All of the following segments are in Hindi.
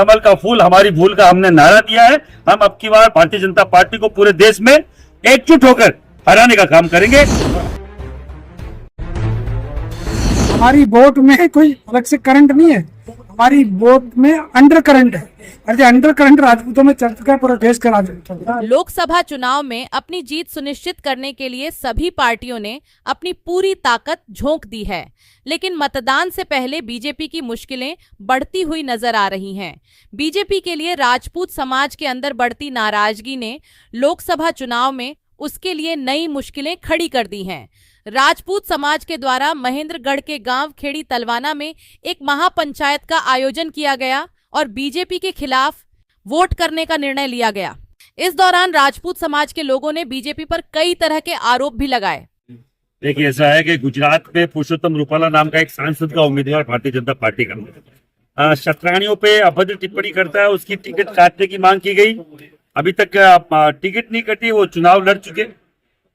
कमल का फूल हमारी भूल का हमने नारा दिया है। हम अब की बार भारतीय जनता पार्टी को पूरे देश में एकजुट होकर हराने का काम करेंगे। हमारी वोट में कोई अलग से करंट नहीं है, हमारी वोट में अंडर करंट है। और अंडर करंट राजपूतों में चल चुका है, पूरे देश का राजपूत। लोकसभा चुनाव में अपनी जीत सुनिश्चित करने के लिए सभी पार्टियों ने अपनी पूरी ताकत झोंक दी है, लेकिन मतदान से पहले बीजेपी की मुश्किलें बढ़ती हुई नजर आ रही हैं। बीजेपी के लिए राजपूत समाज के अंदर बढ़ती नाराजगी ने लोकसभा चुनाव में उसके लिए नई मुश्किलें खड़ी कर दी हैं। राजपूत समाज के द्वारा महेंद्रगढ़ के गांव खेड़ी तलवाना में एक महापंचायत का आयोजन किया गया और बीजेपी के खिलाफ वोट करने का निर्णय लिया गया। इस दौरान राजपूत समाज के लोगों ने बीजेपी पर कई तरह के आरोप भी लगाए। देखिए, ऐसा है कि गुजरात में पुरुषोत्तम रूपाला नाम का एक सांसद का उम्मीदवार भारतीय जनता पार्टी का शतरानियों पे अभद्र टिप्पणी करता है, उसकी टिकट काटने की मांग की गई। अभी तक टिकट नहीं कटी, वो चुनाव लड़ चुके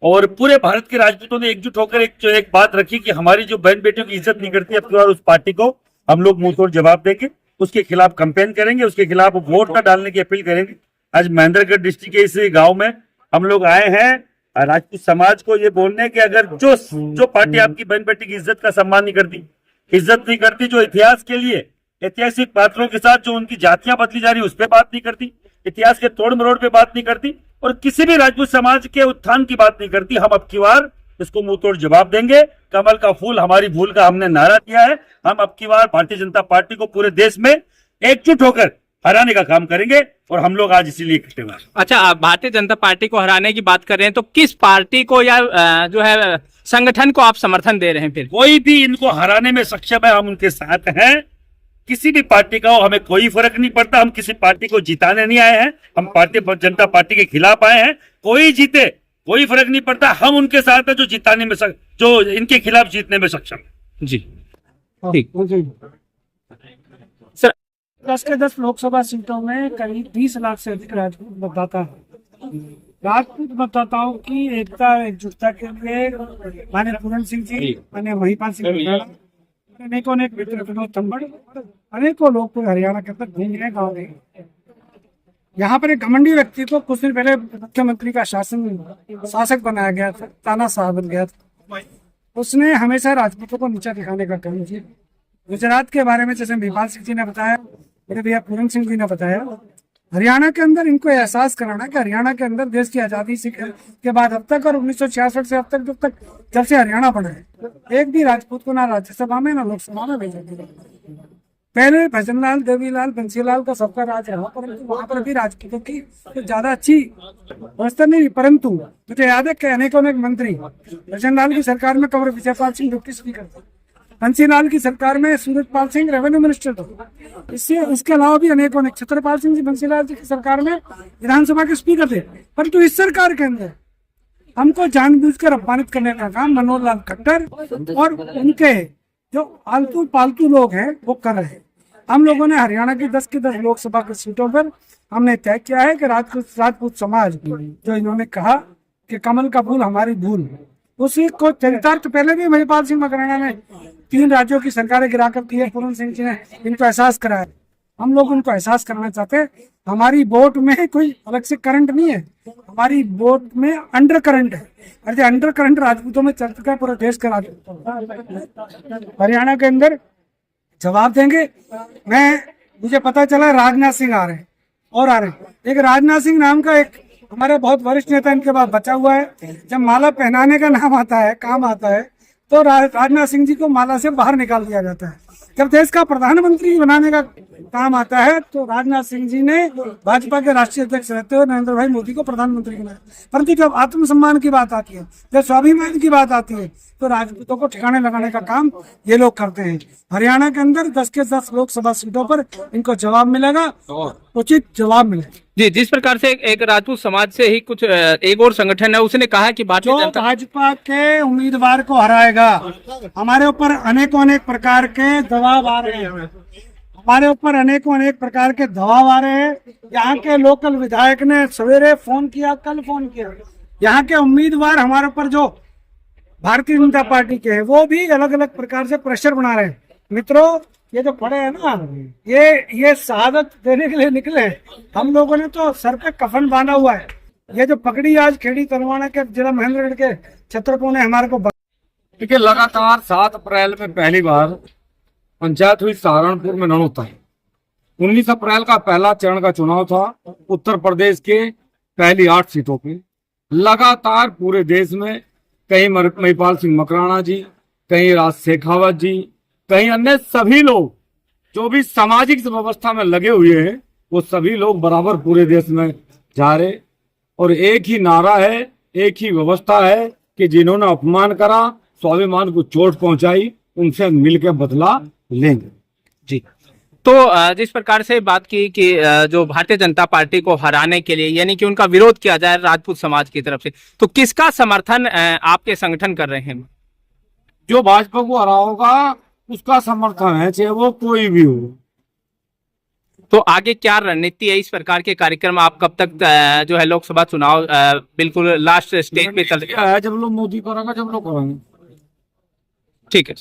और पूरे भारत के राजपूतों ने एकजुट होकर एक बात रखी कि हमारी जो बहन बेटियों की इज्जत नहीं करती, अब की बार उस पार्टी को हम लोग मुंहतोड़ जवाब देंगे, उसके खिलाफ कैंपेन करेंगे, उसके खिलाफ वोट न डालने की अपील करेंगे। आज महेंद्रगढ़ डिस्ट्रिक्ट के इस गांव में हम लोग आए हैं राजपूत समाज को ये बोलने कि अगर जो पार्टी आपकी बहन बेटी की इज्जत का सम्मान नहीं करती, इज्जत नहीं करती, जो इतिहास के लिए ऐतिहासिक पात्रों के साथ जो उनकी जातियां बदली जा रही उस पर बात नहीं करती, इतिहास के तोड़ मरोड़ पे बात नहीं करती और किसी भी राजपूत समाज के उत्थान की बात नहीं करती, हम अब की बार इसको मुंह तोड़ जवाब देंगे। कमल का फूल हमारी भूल का हमने नारा दिया है। हम अब की बार भारतीय जनता पार्टी को पूरे देश में एकजुट होकर हराने का काम करेंगे और हम लोग आज इसीलिए इकट्ठे हुए। अच्छा, आप भारतीय जनता पार्टी को हराने की बात कर रहे हैं, तो किस पार्टी को या जो है संगठन को आप समर्थन दे रहे हैं? फिर कोई भी इनको हराने में सक्षम है, हम उनके साथ हैं। किसी भी पार्टी का हो, हमें कोई फर्क नहीं पड़ता। हम किसी पार्टी को जिताने नहीं आए हैं, हम भारतीय जनता पार्टी के खिलाफ आए हैं। कोई जीते कोई फर्क नहीं पड़ता, हम उनके साथ हैं जो जिताने में जो इनके खिलाफ जीतने में सक्षम है। जी ठीक सर, 10 के 10 लोकसभा सीटों में करीब 20 लाख से अधिक राजपूत मतदाता है। राजपूत मतदाताओं की एकता एकजुटता के लिए माननीय पूरन सिंह जी, माननीय महिपाल सिंह, अनेकों मित्र विनोद तंबड़, अनेकों लोग हरियाणा के अंदर घूम रहे गाँव में। यहाँ पर एक घमंडी व्यक्ति को कुछ दिन पहले मुख्यमंत्री का शासक बनाया गया था, तानाशाह बन गया था। उसने हमेशा राजपूतों को नीचा दिखाने का काम किया। गुजरात के बारे में जैसे महिपाल सिंह जी ने बताया, मेरे भैया पूरन सिंह जी ने बताया, हरियाणा के अंदर इनको एहसास कराना कि हरियाणा के अंदर देश की आजादी के बाद अब तक और 1966 से अब तक जब से हरियाणा बना है, एक भी राजपूत को ना राज्यसभा में ना लोकसभा में भेजा गया। पहले भजनलाल, देवीलाल, बंसीलाल का सबका राज रहा, परंतु वहां पर भी राजपूतों की तो ज्यादा अच्छी व्यवस्था नहीं। परंतु मुझे याद है कि अनेकों मंत्री, भजनलाल की सरकार में कंवर विजयपाल सिंह डिप्टी स्पीकर थे, बंसीलाल की सरकार में सूरजपाल सिंह रेवेन्यू मिनिस्टर थे। इसके अलावा भी अनेकों छत्रपाल सिंह जी बंसीलाल जी की सरकार में विधानसभा के स्पीकर थे। परंतु इस सरकार के अंदर हमको जानबूझकर अपमानित करने का काम मनोहर लाल खट्टर और उनके जो आलतू पालतू लोग हैं वो कर रहे हैं। हम लोगों ने हरियाणा की 10 की 10 लोकसभा की सीटों पर हमने तय किया है कि राजपूत समाज जो इन्होंने कहा कि कमल का फूल हमारी भूल, उसी को चरितार्थ पहले भी महिपाल सिंह मकराना ने 3 राज्यों की सरकारें गिराकर की है। पूरन सिंह जी ने इनको एहसास कराया। हम लोग उनको एहसास कराना चाहते हैं। हमारी वोट में कोई अलग से करंट नहीं है, हमारी वोट में अंडर करंट है। और अंडर करंट राजपूतों में चल चुका है, पूरे देश का राजपूत। हरियाणा के अंदर जवाब देंगे। मुझे पता चला राजनाथ सिंह आ रहे हैं और आ रहे हैं। एक राजनाथ सिंह नाम का एक हमारे बहुत वरिष्ठ नेता इनके पास बचा हुआ है। जब माला पहनाने का नाम आता है, काम आता है, तो राजनाथ सिंह जी को माला से बाहर निकाल दिया जाता है। जब देश का प्रधानमंत्री बनाने का काम आता है तो राजनाथ सिंह जी ने भाजपा के राष्ट्रीय अध्यक्ष रहते हुए नरेंद्र भाई मोदी को प्रधानमंत्री बनाया। परंतु जब आत्मसम्मान की बात आती है, जब स्वाभिमान की बात आती है, तो राजपूतों को ठिकाने लगाने का काम ये लोग करते हैं। हरियाणा के अंदर 10 के 10 लोकसभा सीटों पर इनको जवाब मिलेगा, उचित जवाब मिलेगा। जी, जिस प्रकार से एक राजपूत समाज से ही कुछ एक और संगठन है, उसने कहा कि भाजपा के उम्मीदवार को हराएगा, हमारे ऊपर अनेक प्रकार के दबाव आ रहे हैं, हमारे ऊपर अनेक प्रकार के दबाव आ रहे हैं। यहाँ के लोकल विधायक ने सवेरे फोन किया, कल फोन किया। यहाँ के उम्मीदवार हमारे ऊपर जो भारतीय जनता पार्टी के हैं वो भी अलग अलग प्रकार से प्रेशर बना रहे हैं। मित्रों, ये जो पड़े हैं ना, ये शहादत देने के लिए निकले हैं। हम लोगों ने तो सर पे कफन बांधा हुआ है। ये जो पकड़ी आज खेड़ी तलवाड़ा के जिला महेंद्रगढ़ के छत्रपुर ने हमारे को देखिए, लगातार 7 अप्रैल में पहली बार पंचायत हुई सहारनपुर में ननौता है। 19 अप्रैल का पहला चरण का चुनाव था उत्तर प्रदेश के पहली 8 सीटों पे। लगातार पूरे देश में कहीं महिपाल सिंह मकराना जी, कहीं राज शेखावत जी, कहीं अन्य सभी लोग जो भी सामाजिक व्यवस्था में लगे हुए हैं, वो सभी लोग बराबर पूरे देश में जा रहे। और एक ही नारा है, एक ही व्यवस्था है कि जिन्होंने अपमान करा, स्वाभिमान को चोट पहुंचाई, उनसे मिलकर बदला लेंगे। जी, तो जिस प्रकार से बात की कि जो भारतीय जनता पार्टी को हराने के लिए यानी कि उनका विरोध किया जाए राजपूत समाज की तरफ से, तो किसका समर्थन आपके संगठन कर रहे हैं? जो भाजपा को हरा होगा उसका समर्थन है, चाहे वो कोई भी हो। तो आगे क्या रणनीति है? इस प्रकार के कार्यक्रम आप कब तक जो है लोकसभा चुनाव बिल्कुल लास्ट स्टेज पे चल है, जब लोग मोदी करेंगे जब लोग करेंगे। ठीक है।